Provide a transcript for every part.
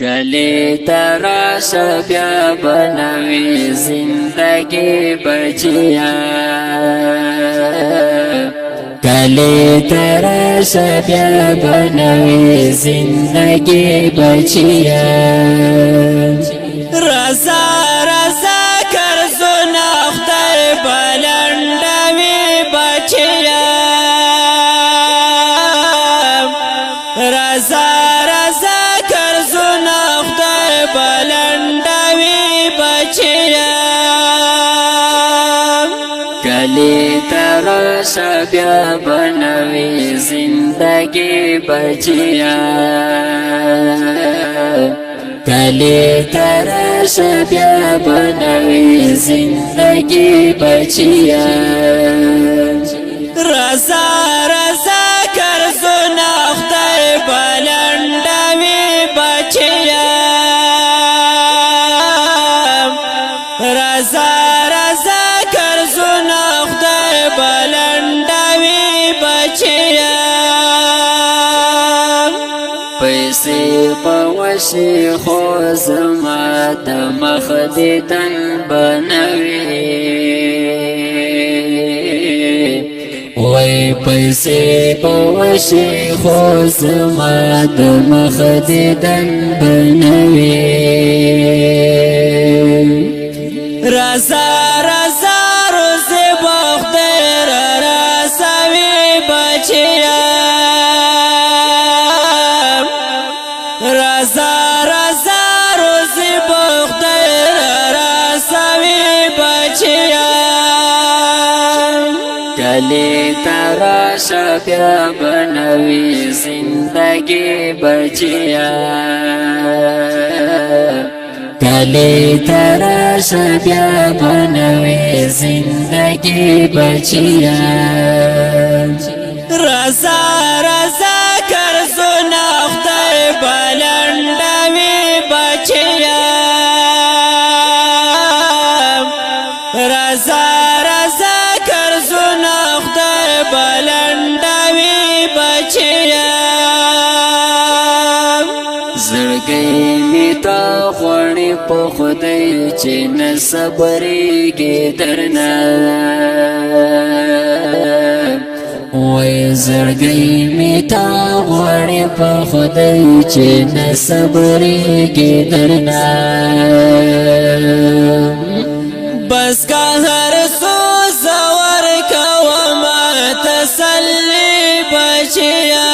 کلی تراشه بیا بنوی زندگی بچیا کلی تراشه بیا بنوی زندگی بچیا رضا رضا کرزونا خدای بلندوی بچیا رضا رضا کرزونا خدای بلندوی بچیا کلی تراشه بیا بنوی زندگی بچیا کلی تراشه بیا بنوی زندگی بچیا رضا رضا کرزونا خدای بلندوی بچیا رضا رضا کرزونا خدای بلندوی بچیا پیسې پوشي خو زما د مخ دیدن بنوي وای پیسې پوشي خو زما د مخ دیدن بنوي رضا رضا روز بخیر رسوي بچیا رضا رضا روز بخیر رسوي بچیا کلی تراشه بیا بنوی زندگی بچیا کلی تراشه بیا بنوی زندگی بچیا رضا رضا کرزونا خدای بلندوی بچیا رضا رضا کرزونا خدای بلندوی بچیا زړګی می تا خوړې په خدای چې نه صبرېږي درنه وای زړګی می تا خوړې په خدای چې نه صبرېږي درنه بس کا هر سو زور کوم تسلی بچیا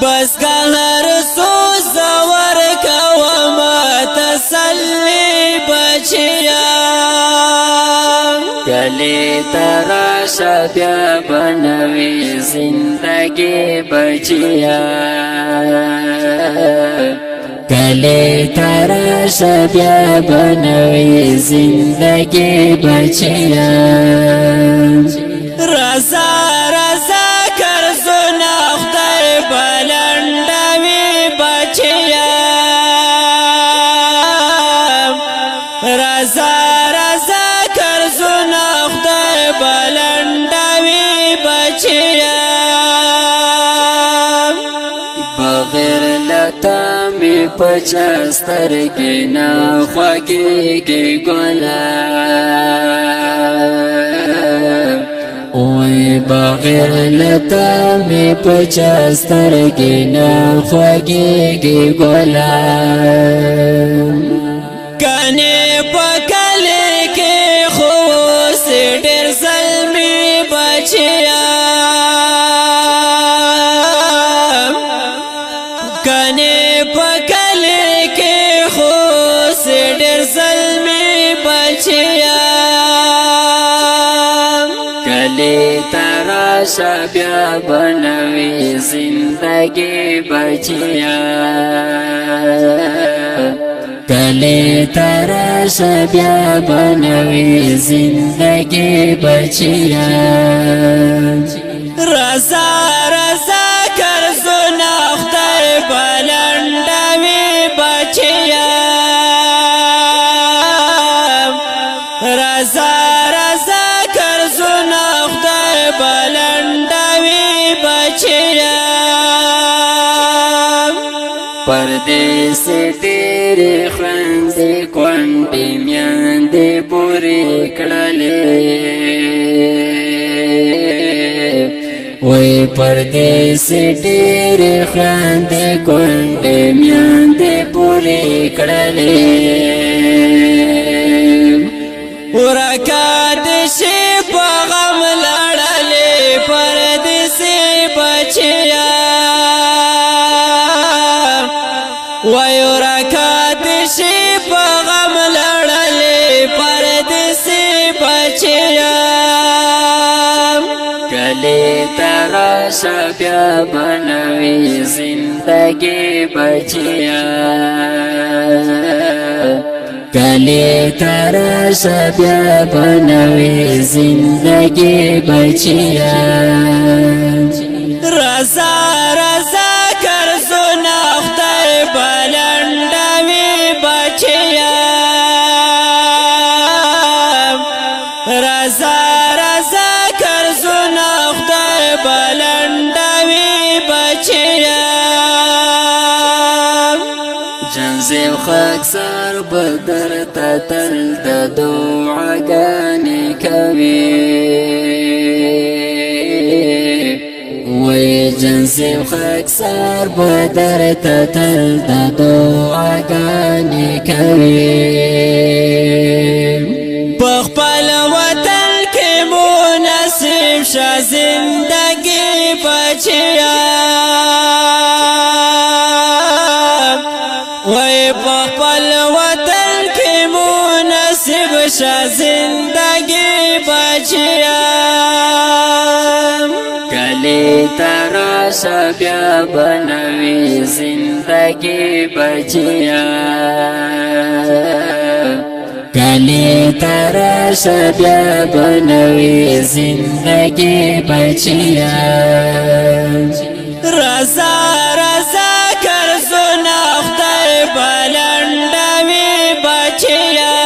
بس کا هر سو زور کوم تسلی بچیا کلی تراشه بیا بنوی زندگی بچیا کلی تراشه بیا بنوی زندگی بچیا رضا رضا کرزونا خدای بلندوی بچیا رضا رضا کرزونا خدای بلندوی بچیا بغیر لتا می پچا سترګې نه خوږېږي ګله اوی بغیر لتا می پچا سترګې نه خوږېږي ګله کنې په کلي کې خو اوس ډېر ظلمي بچیا کنې په کلي کې خو اوس ډېر ظلمي بچیا کلی تراشه بیا بنوی زندگی بچیا کلی تراشه بیا بنوی زندگی بچیا رضا رضا کرزونا خدای بلندوی بچیا رضا رضا کرزونا خدای بلندوی بچیا پردیس ډېرې خویندې کونډې میندې پورې کړلې وای پردیس ډېرې خویندې کونډې میندې پورې کړلې ورکا دې شي په غم لاړلې پردیسي بچیا وای ورکا دې شي په غم لاړلې پردیسي بچیا کله تراشه بیا بنوي زندگی بچیا کله تراشه بیا بنوي زندگی بچیا رضا رضا کرزونه خدای بلندوي بچیا رضا رضا کرزونه خدای بلندوي بچیا جنزیو خاک سر بدر تتل د دعاګانې کوي وای جنزیو خاک سر بدر تتل د دعاګانې کوي په خپل وطن کې مناسب شه زندګي بچیا وای په خپل وطن کې مناسب شه زندګي بچیا کله تراشه بیا بنوي زندگی بچیا کله تراشه بیا بنوي زندگی بچیا رضا رضا کرزونه خدای بلندوي بچیا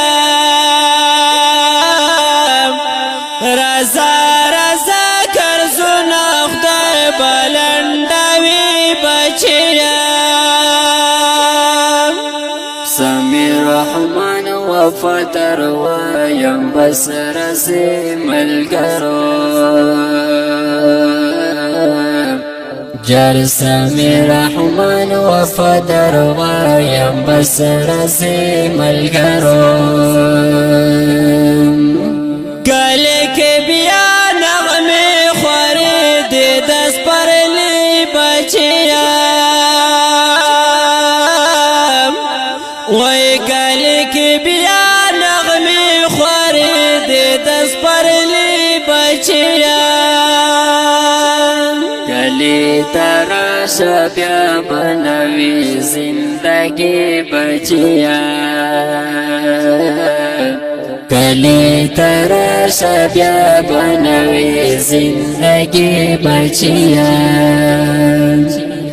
رضا رضا کرزونه خدای بلندوي بچیا سمیر رحمان وفادر وایم بس رزي ملګرو جر سمی رحمان وفادر وایم بس رزي ملګرو کله کې بیا نغمې خورې دې د سپرلي بچیا وای کله کې بیا نغمې خورې دې د سپرلي بچیا کله تراشه بیا بنوي زندگی بچیا کله تراشه بیا بنوي زندگی بچیا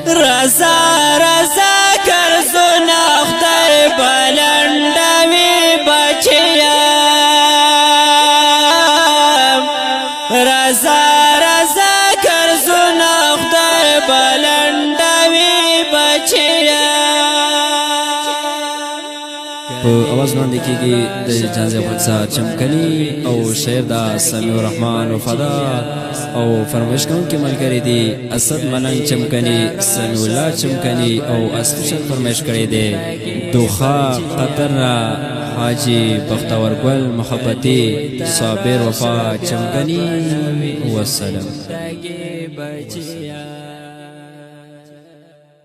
رضا رضا کرزونه خدای بلندوي بچیا رضا رضا کرزونه خدای بلندوي بچیا په اواز باندې کېږي د جنازې خاکسار چمکني او شعر د سمیع الرحمن وفادار او فرمایش کوونکي ملګري دي اسد ملنګ چمکني سمیع الله چمکني او اسپیشل فرمایش کړی دی دوخا قطر حاجی بختور گل محبتی صابر وفا چمکني والسلام